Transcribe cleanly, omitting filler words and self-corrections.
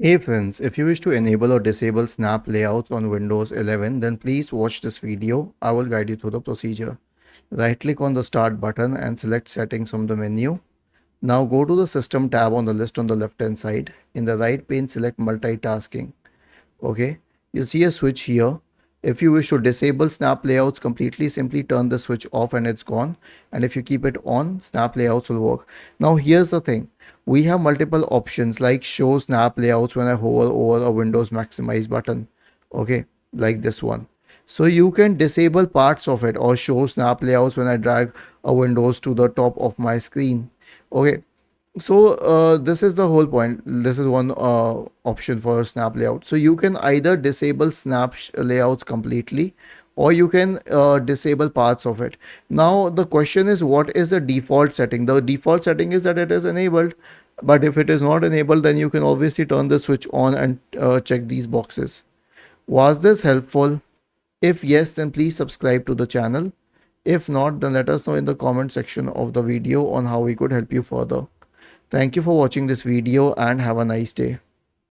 Hey friends, if you wish to enable or disable snap layouts on Windows 11, then please watch this video. I will guide you through the procedure. Right click on the start button and select settings from the menu. Now go to the system tab on the list on the left hand side. In the right pane select multitasking. Okay, you'll see a switch here. If you wish to disable snap layouts completely, simply turn the switch off and it's gone. And if you keep it on, snap layouts will work. Now here's the thing. We have multiple options like show snap layouts when I hover over a Windows maximize button. Okay, like this one. So you can disable parts of it or show snap layouts when I drag a Windows to the top of my screen. Okay, so this is the whole point. This is one option for snap layout. So you can either disable snap layouts completely or you can disable parts of it. Now the question is, what is the default setting? The default setting is that it is enabled, but if it is not enabled, then you can obviously turn the switch on and check these boxes. Was this helpful? If yes, then please subscribe to the channel. If not, then let us know in the comment section of the video on how we could help you further. Thank you for watching this video and have a nice day.